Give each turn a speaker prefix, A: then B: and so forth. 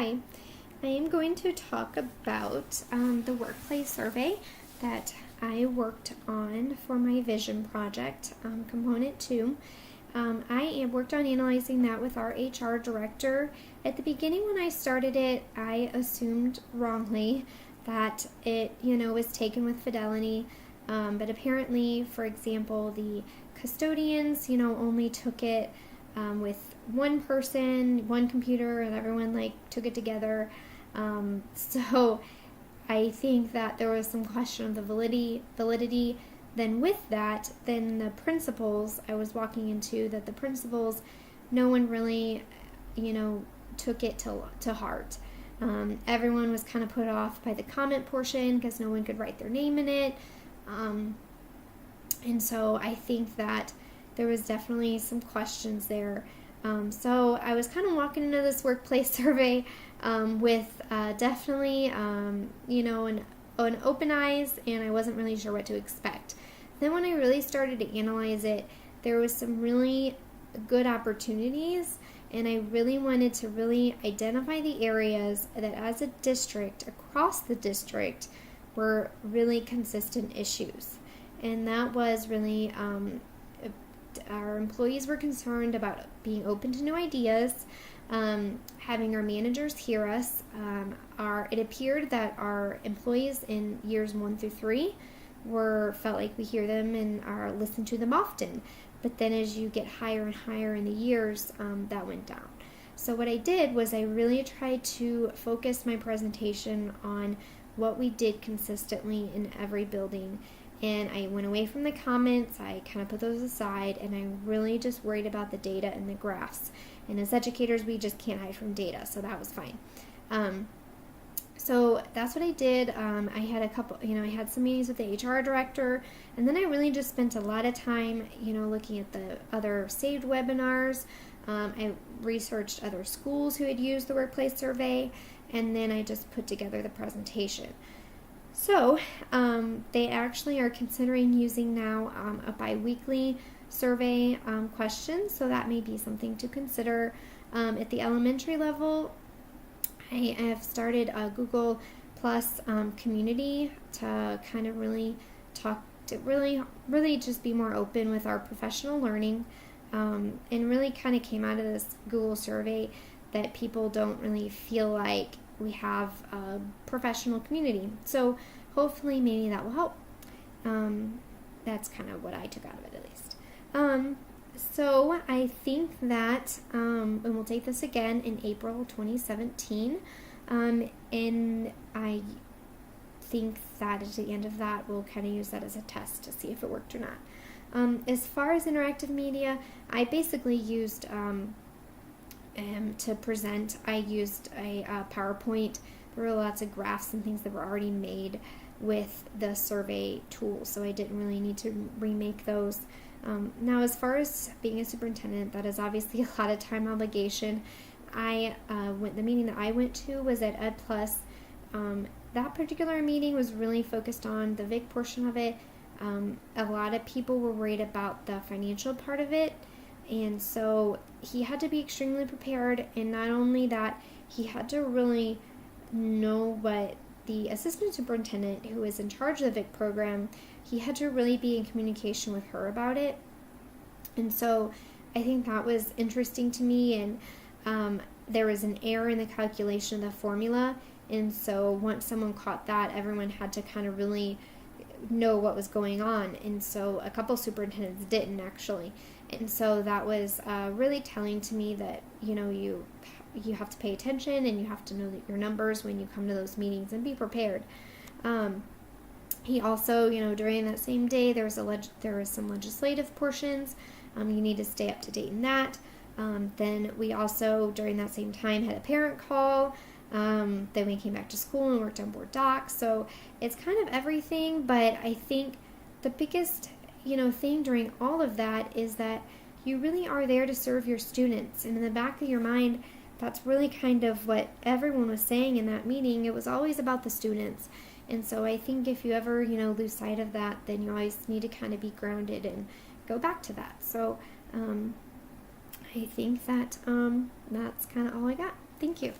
A: Hi, I am going to talk about the workplace survey that I worked on for my vision project, component 2. I worked on analyzing that with our HR director. At the beginning when I started it, I assumed wrongly that it, was taken with fidelity, but apparently, for example, the custodians, only took it with one person, one computer, and everyone took it together. So I think that there was some question of the validity. Then with that, then the principals, I was walking into that the principals, no one really, took it to heart. Everyone was kind of put off by the comment portion because no one could write their name in it. And so I think that there was definitely some questions there. So I was kind of walking into this workplace survey with definitely, an open eyes, and I wasn't really sure what to expect. Then when I really started to analyze it, there was some really good opportunities, and I really wanted to really identify the areas that as a district, across the district, were really consistent issues. And that was really our employees were concerned about being open to new ideas, having our managers hear us. It appeared that our employees in years 1 through 3 felt like we hear them and listen to them often. But then as you get higher and higher in the years, that went down. So what I did was I really tried to focus my presentation on what we did consistently in every building. And I went away from the comments, I kind of put those aside, and I really just worried about the data and the graphs. And as educators, we just can't hide from data, so that was fine. So that's what I did. I had I had some meetings with the HR director, and then I really just spent a lot of time, looking at the other saved webinars. I researched other schools who had used the workplace survey, and then I just put together the presentation. So they actually are considering using now a bi-weekly survey question, so that may be something to consider. At the elementary level, I have started a Google Plus community to kind of really talk to really just be more open with our professional learning, and really kind of came out of this Google survey that people don't really feel like we have a professional community. So hopefully maybe that will help. That's kind of what I took out of it, at least. So I think that, and we'll take this again in April 2017, and I think that at the end of that, we'll kind of use that as a test to see if it worked or not. As far as interactive media, I basically used to present, I used a PowerPoint. There were lots of graphs and things that were already made with the survey tool, so I didn't really need to remake those. Now, as far as being a superintendent, that is obviously a lot of time obligation. The meeting that I went to was at Ed Plus. That particular meeting was really focused on the VIC portion of it. A lot of people were worried about the financial part of it. And so he had to be extremely prepared, and not only that, he had to really know what the assistant superintendent who is in charge of the VIC program, he had to really be in communication with her about it. And so I think that was interesting to me, and there was an error in the calculation of the formula, and so once someone caught that, everyone had to kind of really know what was going on, and so a couple superintendents didn't actually. And so that was really telling to me that, you have to pay attention, and you have to know that your numbers when you come to those meetings and be prepared. He also, during that same day, there was some legislative portions. You need to stay up to date in that. Then we also, during that same time, had a parent call. Then we came back to school and worked on board docs. So it's kind of everything, but I think the biggest thing during all of that is that you really are there to serve your students. And in the back of your mind, that's really kind of what everyone was saying in that meeting. It was always about the students. And so I think if you ever, lose sight of that, then you always need to kind of be grounded and go back to that. So I think that that's kind of all I got. Thank you.